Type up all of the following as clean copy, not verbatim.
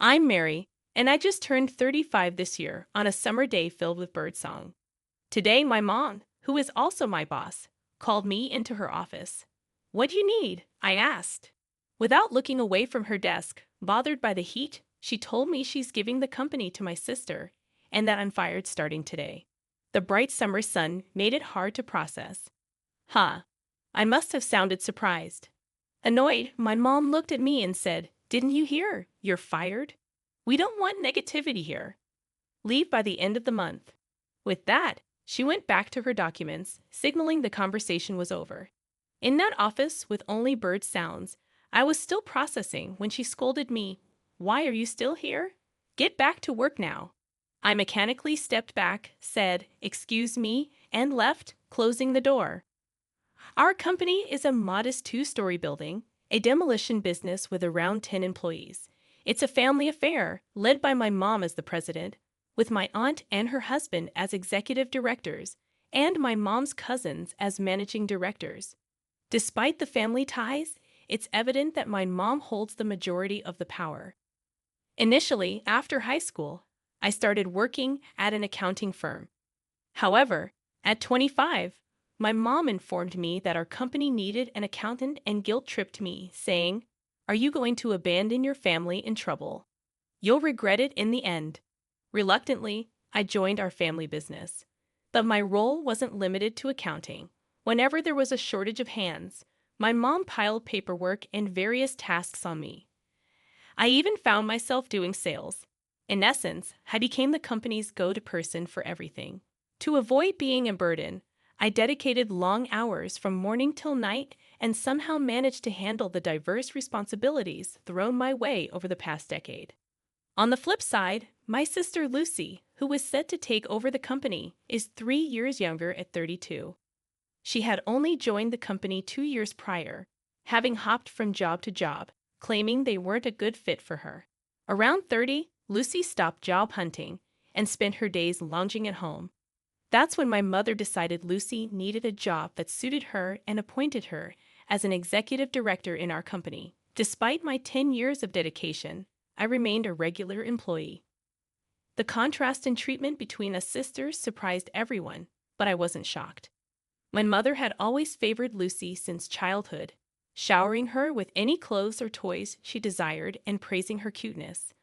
I'm Mary, and I just turned 35 this year on a summer day filled with birdsong. Today, my mom, who is also my boss, called me into her office. "What do you need?" I asked. Without looking away from her desk, bothered by the heat, she told me she's giving the company to my sister and that I'm fired starting today. The bright summer sun made it hard to process. Huh. I must have sounded surprised. Annoyed, my mom looked at me and said, "Didn't you hear? You're fired. We don't want negativity here. Leave by the end of the month." With that, she went back to her documents, signaling the conversation was over. In that office with only bird sounds, I was still processing when she scolded me. "Why are you still here? Get back to work now." I mechanically stepped back, said, "Excuse me," and left, closing the door. Our company is a modest two-story building, a demolition business with around 10 employees. It's a family affair, led by my mom as the president, with my aunt and her husband as executive directors, and my mom's cousins as managing directors. Despite the family ties, it's evident that my mom holds the majority of the power. Initially, after high school, I started working at an accounting firm. However, at 25, my mom informed me that our company needed an accountant and guilt-tripped me, saying, "Are you going to abandon your family in trouble? You'll regret it in the end." Reluctantly, I joined our family business. But my role wasn't limited to accounting. Whenever there was a shortage of hands, my mom piled paperwork and various tasks on me. I even found myself doing sales. In essence, I became the company's go-to person for everything. To avoid being a burden, I dedicated long hours from morning till night and somehow managed to handle the diverse responsibilities thrown my way over the past decade. On the flip side, my sister Lucy, who was set to take over the company, is 3 years younger at 32. She had only joined the company 2 years prior, having hopped from job to job, claiming they weren't a good fit for her. Around 30, Lucy stopped job hunting and spent her days lounging at home. That's when my mother decided Lucy needed a job that suited her and appointed her as an executive director in our company. Despite my 10 years of dedication, I remained a regular employee. The contrast in treatment between us sisters surprised everyone, but I wasn't shocked. My mother had always favored Lucy since childhood, showering her with any clothes or toys she desired and praising her cuteness.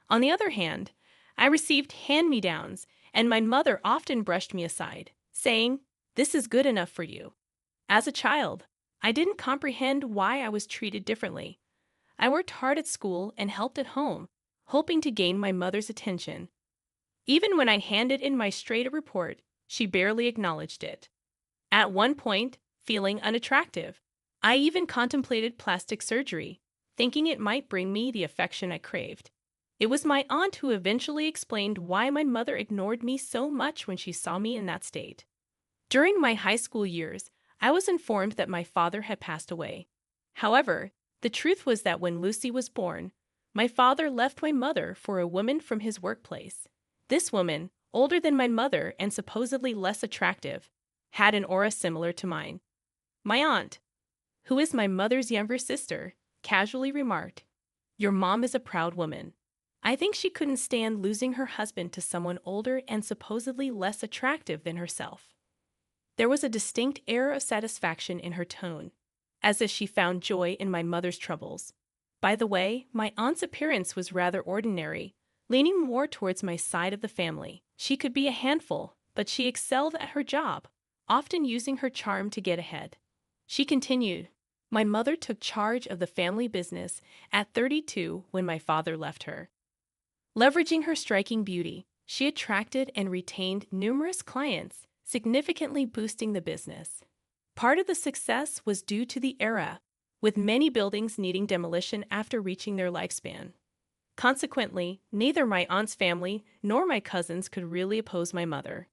On the other hand, I received hand-me-downs, and my mother often brushed me aside, saying, "This is good enough for you." As a child, I didn't comprehend why I was treated differently. I worked hard at school and helped at home, hoping to gain my mother's attention. Even when I handed in my straight-A report, she barely acknowledged it. At one point, feeling unattractive, I even contemplated plastic surgery, thinking it might bring me the affection I craved. It was my aunt who eventually explained why my mother ignored me so much when she saw me in that state. During my high school years, I was informed that my father had passed away. However, the truth was that when Lucy was born, my father left my mother for a woman from his workplace. This woman, older than my mother and supposedly less attractive, had an aura similar to mine. My aunt, who is my mother's younger sister, casually remarked, "Your mom is a proud woman." I think she couldn't stand losing her husband to someone older and supposedly less attractive than herself. There was a distinct air of satisfaction in her tone, as if she found joy in my mother's troubles. By the way, my aunt's appearance was rather ordinary, leaning more towards my side of the family. She could be a handful, but she excelled at her job, often using her charm to get ahead. She continued, "My mother took charge of the family business at 32 when my father left her. Leveraging her striking beauty, she attracted and retained numerous clients, significantly boosting the business. Part of the success was due to the era, with many buildings needing demolition after reaching their lifespan. Consequently, neither my aunt's family nor my cousins could really oppose my mother.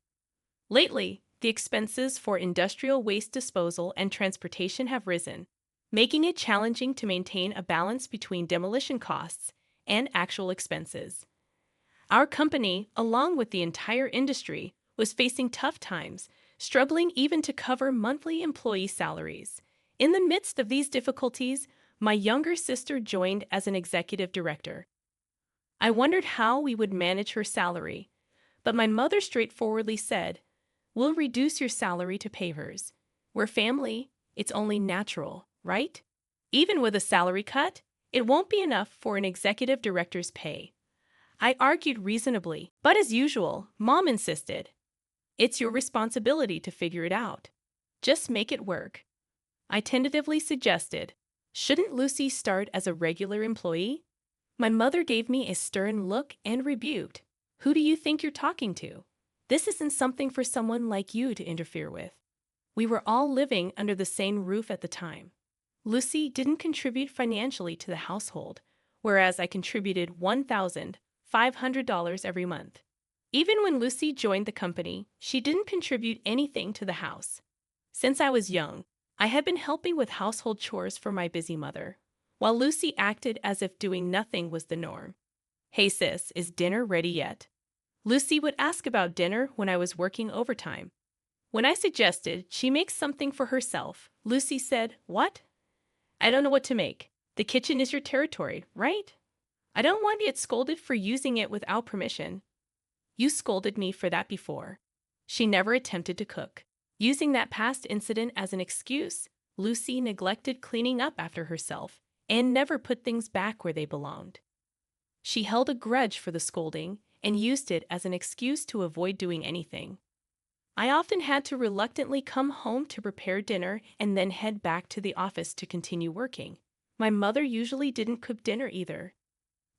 Lately, the expenses for industrial waste disposal and transportation have risen, making it challenging to maintain a balance between demolition costs and actual expenses. Our company, along with the entire industry, was facing tough times, struggling even to cover monthly employee salaries. In the midst of these difficulties, my younger sister joined as an executive director. I wondered how we would manage her salary, but my mother straightforwardly said, "We'll reduce your salary to pay hers. We're family, it's only natural, right? Even with a salary cut, it won't be enough for an executive director's pay." I argued reasonably, but as usual, Mom insisted. "It's your responsibility to figure it out. Just make it work." I tentatively suggested, "Shouldn't Lucy start as a regular employee?" My mother gave me a stern look and rebuked. "Who do you think you're talking to? This isn't something for someone like you to interfere with." We were all living under the same roof at the time. Lucy didn't contribute financially to the household, whereas I contributed $1,500 every month. Even when Lucy joined the company, she didn't contribute anything to the house. Since I was young, I had been helping with household chores for my busy mother, while Lucy acted as if doing nothing was the norm. "Hey sis, is dinner ready yet?" Lucy would ask about dinner when I was working overtime. When I suggested she make something for herself, Lucy said, "What? I don't know what to make. The kitchen is your territory, right? I don't want to get scolded for using it without permission." "You scolded me for that before." She never attempted to cook. Using that past incident as an excuse, Lucy neglected cleaning up after herself and never put things back where they belonged. She held a grudge for the scolding and used it as an excuse to avoid doing anything. I often had to reluctantly come home to prepare dinner and then head back to the office to continue working. My mother usually didn't cook dinner either.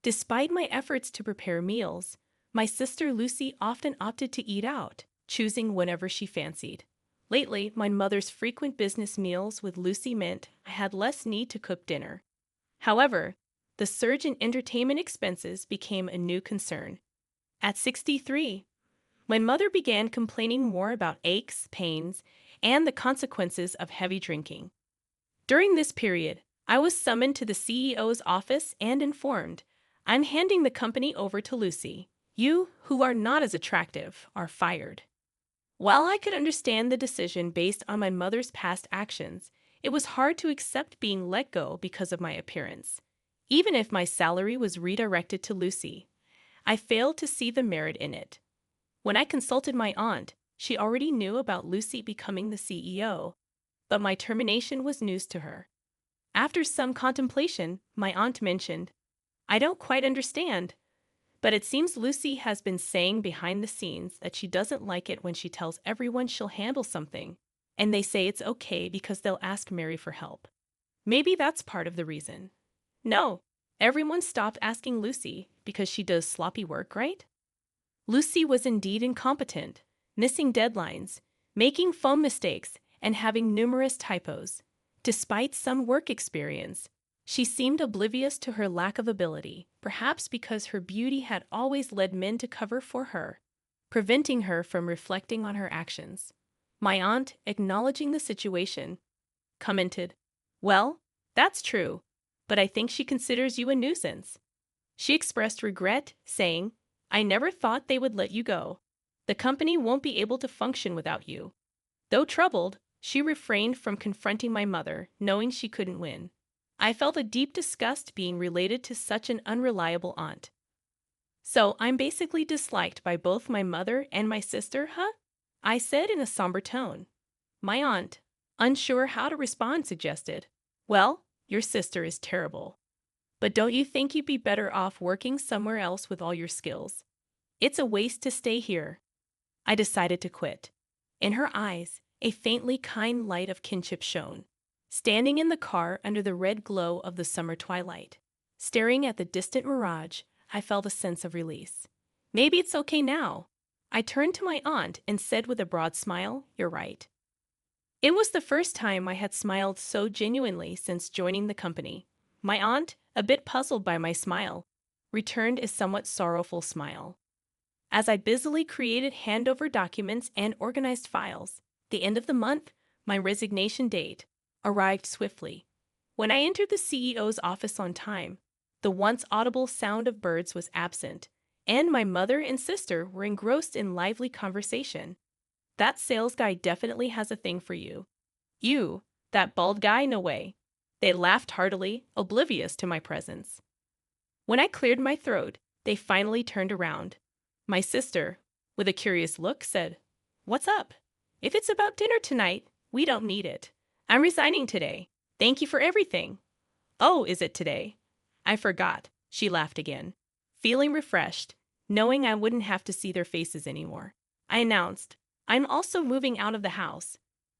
Despite my efforts to prepare meals, my sister Lucy often opted to eat out, choosing whenever she fancied. Lately, my mother's frequent business meals with Lucy meant I had less need to cook dinner. However, the surge in entertainment expenses became a new concern. At 63, my mother began complaining more about aches, pains, and the consequences of heavy drinking. During this period, I was summoned to the CEO's office and informed, "I'm handing the company over to Lucy. You, who are not as attractive, are fired." While I could understand the decision based on my mother's past actions, it was hard to accept being let go because of my appearance. Even if my salary was redirected to Lucy, I failed to see the merit in it. When I consulted my aunt, she already knew about Lucy becoming the CEO, but my termination was news to her. After some contemplation, my aunt mentioned, "I don't quite understand, but it seems Lucy has been saying behind the scenes that she doesn't like it when she tells everyone she'll handle something, and they say it's okay because they'll ask Mary for help. Maybe that's part of the reason." No, everyone stopped asking Lucy because she does sloppy work, right? Lucy was indeed incompetent, missing deadlines, making phone mistakes, and having numerous typos. Despite some work experience, she seemed oblivious to her lack of ability, perhaps because her beauty had always led men to cover for her, preventing her from reflecting on her actions. My aunt, acknowledging the situation, commented, "Well, that's true, but I think she considers you a nuisance." She expressed regret, saying, "I never thought they would let you go. The company won't be able to function without you." Though troubled, she refrained from confronting my mother, knowing she couldn't win. I felt a deep disgust being related to such an unreliable aunt. "So I'm basically disliked by both my mother and my sister, huh?" I said in a somber tone. My aunt, unsure how to respond, suggested, "Well, your sister is terrible. But don't you think you'd be better off working somewhere else with all your skills? It's a waste to stay here." I decided to quit. In her eyes, a faintly kind light of kinship shone. Standing in the car under the red glow of the summer twilight, staring at the distant mirage, I felt a sense of release. Maybe it's okay now. I turned to my aunt and said with a broad smile, "You're right." It was the first time I had smiled so genuinely since joining the company. My aunt, a bit puzzled by my smile, returned a somewhat sorrowful smile. As I busily created handover documents and organized files, the end of the month, my resignation date, arrived swiftly. When I entered the CEO's office on time, the once audible sound of birds was absent, and my mother and sister were engrossed in lively conversation. "That sales guy definitely has a thing for you." "You, that bald guy, no way." They laughed heartily, oblivious to my presence. When I cleared my throat, They finally turned around. My sister, with a curious look, said, "What's up? If it's about dinner tonight, we don't need it. I'm resigning today. Thank you for everything." "Oh, is it today? I forgot." She laughed again. Feeling refreshed, knowing I wouldn't have to see their faces anymore, I announced, "I'm also moving out of the house,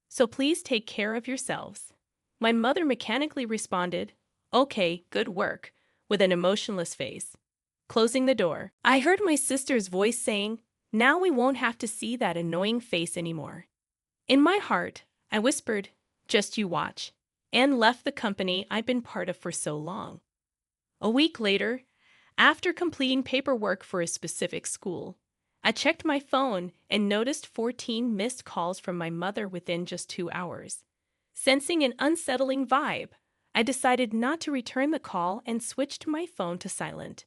so please take care of yourselves." My mother mechanically responded, "Okay, good work," with an emotionless face. Closing the door, I heard my sister's voice saying, "Now we won't have to see that annoying face anymore." In my heart, I whispered, "Just you watch," and left the company I'd been part of for so long. A week later, after completing paperwork for a specific school, I checked my phone and noticed 14 missed calls from my mother within just 2 hours. Sensing an unsettling vibe, I decided not to return the call and switched my phone to silent.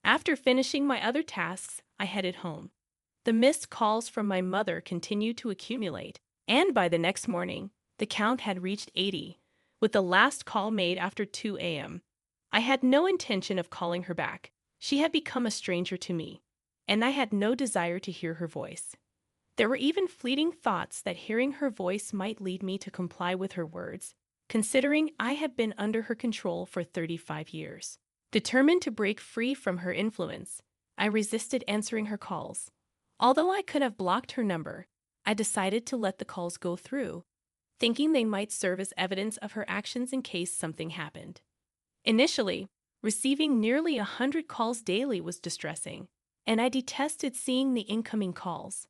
After finishing my other tasks, I headed home. The missed calls from my mother continued to accumulate, and by the next morning, the count had reached 80, with the last call made after 2 a.m. I had no intention of calling her back. She had become a stranger to me, and I had no desire to hear her voice. There were even fleeting thoughts that hearing her voice might lead me to comply with her words, considering I had been under her control for 35 years. Determined to break free from her influence, I resisted answering her calls. Although I could have blocked her number, I decided to let the calls go through, thinking they might serve as evidence of her actions in case something happened. Initially, receiving nearly 100 calls daily was distressing, and I detested seeing the incoming calls.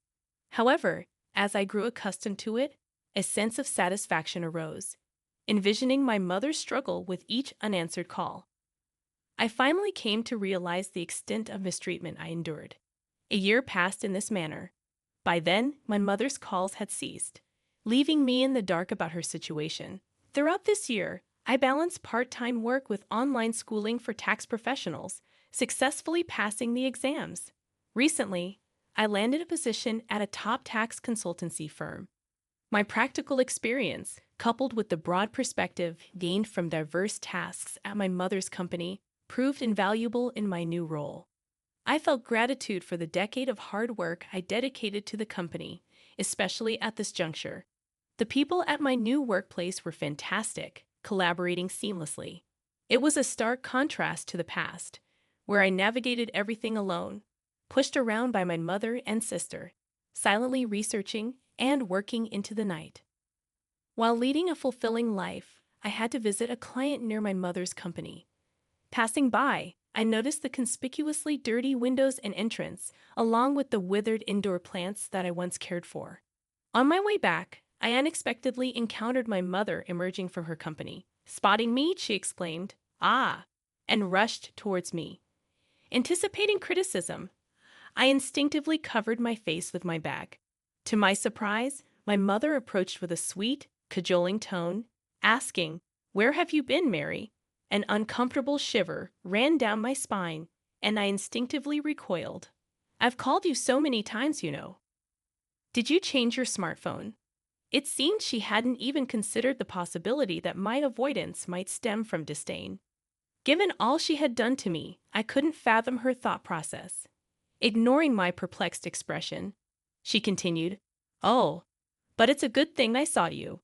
However, as I grew accustomed to it, a sense of satisfaction arose, envisioning my mother's struggle with each unanswered call. I finally came to realize the extent of mistreatment I endured. A year passed in this manner. By then, my mother's calls had ceased, leaving me in the dark about her situation. Throughout this year, I balanced part-time work with online schooling for tax professionals, successfully passing the exams. Recently, I landed a position at a top tax consultancy firm. My practical experience, coupled with the broad perspective gained from diverse tasks at my mother's company, proved invaluable in my new role. I felt gratitude for the decade of hard work I dedicated to the company, especially at this juncture. The people at my new workplace were fantastic, collaborating seamlessly. It was a stark contrast to the past, where I navigated everything alone, pushed around by my mother and sister, silently researching and working into the night. While leading a fulfilling life, I had to visit a client near my mother's company. Passing by, I noticed the conspicuously dirty windows and entrance, along with the withered indoor plants that I once cared for. On my way back, I unexpectedly encountered my mother emerging from her company. Spotting me, she exclaimed, "Ah," and rushed towards me. Anticipating criticism, I instinctively covered my face with my bag. To my surprise, my mother approached with a sweet, cajoling tone, asking, "Where have you been, Mary?" An uncomfortable shiver ran down my spine, and I instinctively recoiled. "I've called you so many times, you know." "Did you change your smartphone?" It seemed she hadn't even considered the possibility that my avoidance might stem from disdain. Given all she had done to me, I couldn't fathom her thought process. Ignoring my perplexed expression, she continued, "Oh, but it's a good thing I saw you.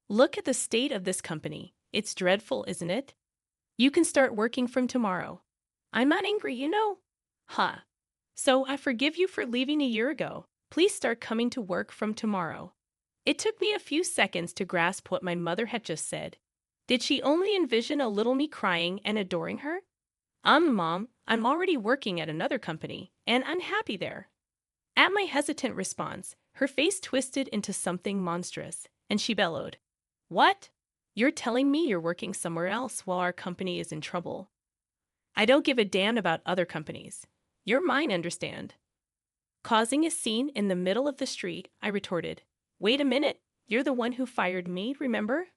Look at the state of this company. It's dreadful, isn't it? You can start working from tomorrow. I'm not angry, you know." "Huh. So I forgive you for leaving a year ago. Please start coming to work from tomorrow." It took me a few seconds to grasp what my mother had just said. Did she only envision a little me crying and adoring her? Mom, I'm already working at another company, and I'm happy there." At my hesitant response, her face twisted into something monstrous, and she bellowed, "What? You're telling me you're working somewhere else while our company is in trouble?" "I don't give a damn about other companies. You're mine, understand?" Causing a scene in the middle of the street, I retorted, "Wait a minute. You're the one who fired me, remember?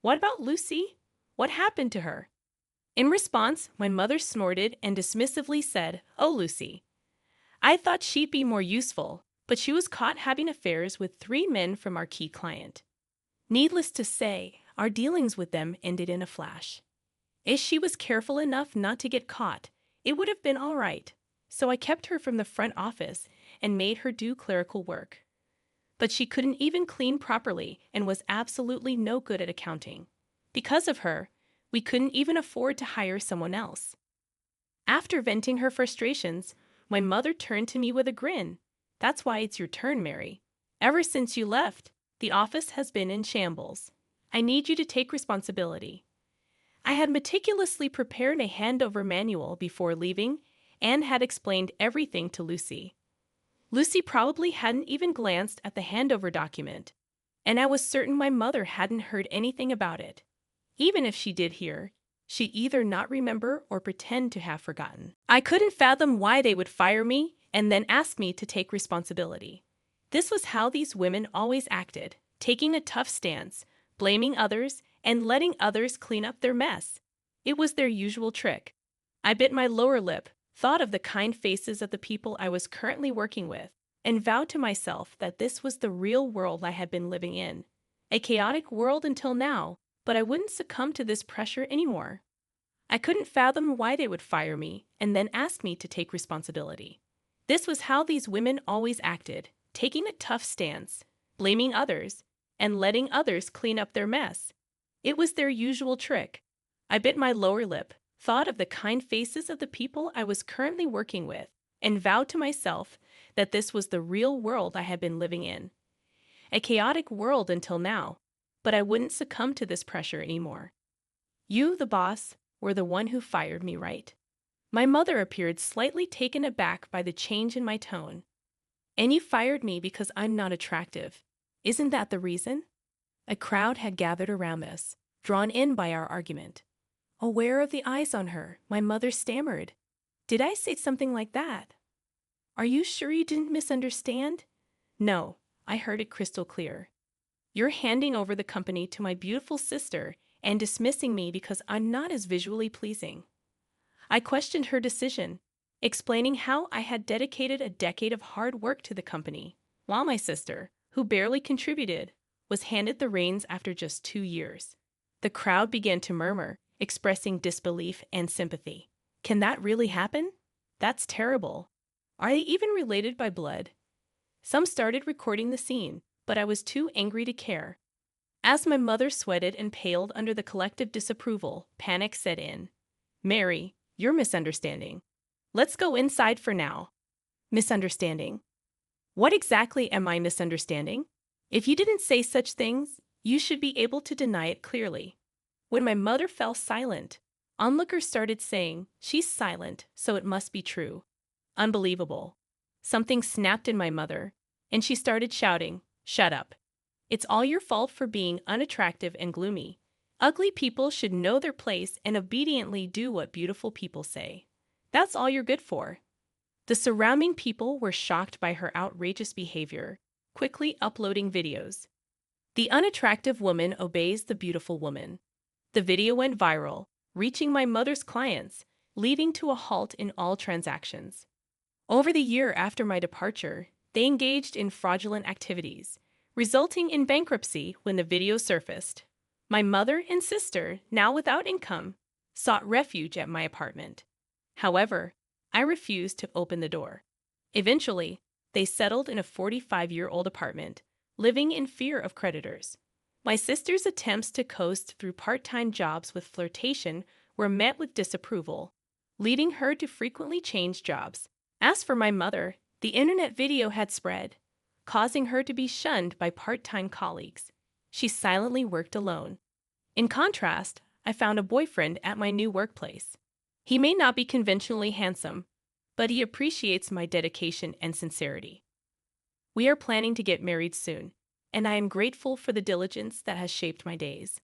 What about Lucy? What happened to her?" In response, my mother snorted and dismissively said, "Oh, Lucy. I thought she'd be more useful, but she was caught having affairs with 3 men from our key client. Needless to say, our dealings with them ended in a flash. If she was careful enough not to get caught, it would have been all right. so I kept her from the front office and made her do clerical work. But she couldn't even clean properly and was absolutely no good at accounting. Because of her, we couldn't even afford to hire someone else. After venting her frustrations, my mother turned to me with a grin. "That's why it's your turn, Mary. Ever since you left, the office has been in shambles. I need you to take responsibility." I had meticulously prepared a handover manual before leaving and had explained everything to Lucy. Lucy probably hadn't even glanced at the handover document, and I was certain my mother hadn't heard anything about it. Even if she did hear, she'd either not remember or pretend to have forgotten. I couldn't fathom why they would fire me and then ask me to take responsibility. This was how these women always acted, taking a tough stance, blaming others, and letting others clean up their mess. It was their usual trick. I bit my lower lip, thought of the kind faces of the people I was currently working with, and vowed to myself that this was the real world I had been living in. A chaotic world until now, but I wouldn't succumb to this pressure anymore. I couldn't fathom why they would fire me and then ask me to take responsibility. This was how these women always acted, taking a tough stance, blaming others, and letting others clean up their mess. It was their usual trick. I bit my lower lip, thought of the kind faces of the people I was currently working with, and vowed to myself that this was the real world I had been living in. A chaotic world until now, but I wouldn't succumb to this pressure anymore. You, the boss, were the one who fired me, right? My mother appeared slightly taken aback by the change in my tone. And you fired me because I'm not attractive. Isn't that the reason? A crowd had gathered around us, drawn in by our argument. Aware of the eyes on her, my mother stammered. "Did I say something like that? Are you sure you didn't misunderstand?" "No, I heard it crystal clear. You're handing over the company to my beautiful sister and dismissing me because I'm not as visually pleasing." I questioned her decision, explaining how I had dedicated a decade of hard work to the company, while my sister, who barely contributed, was handed the reins after just 2 years. The crowd began to murmur, expressing disbelief and sympathy. "Can that really happen? That's terrible. Are they even related by blood?" Some started recording the scene, but I was too angry to care. As my mother sweated and paled under the collective disapproval, panic set in. "Mary, you're misunderstanding. Let's go inside for now." Misunderstanding? What exactly am I misunderstanding? If you didn't say such things, you should be able to deny it clearly. When my mother fell silent, onlookers started saying, "She's silent, so it must be true." Unbelievable. Something snapped in my mother, and she started shouting, "Shut up. It's all your fault for being unattractive and gloomy. Ugly people should know their place and obediently do what beautiful people say. That's all you're good for." The surrounding people were shocked by her outrageous behavior, quickly uploading videos. The unattractive woman obeys the beautiful woman. The video went viral, reaching my mother's clients, leading to a halt in all transactions. Over the year after my departure, they engaged in fraudulent activities, resulting in bankruptcy when the video surfaced. My mother and sister, now without income, sought refuge at my apartment. However, I refused to open the door. Eventually, they settled in a 45-year-old apartment, living in fear of creditors. My sister's attempts to coast through part-time jobs with flirtation were met with disapproval, leading her to frequently change jobs. As for my mother, the internet video had spread, causing her to be shunned by part-time colleagues. She silently worked alone. In contrast, I found a boyfriend at my new workplace. He may not be conventionally handsome, but he appreciates my dedication and sincerity. We are planning to get married soon, and I am grateful for the diligence that has shaped my days.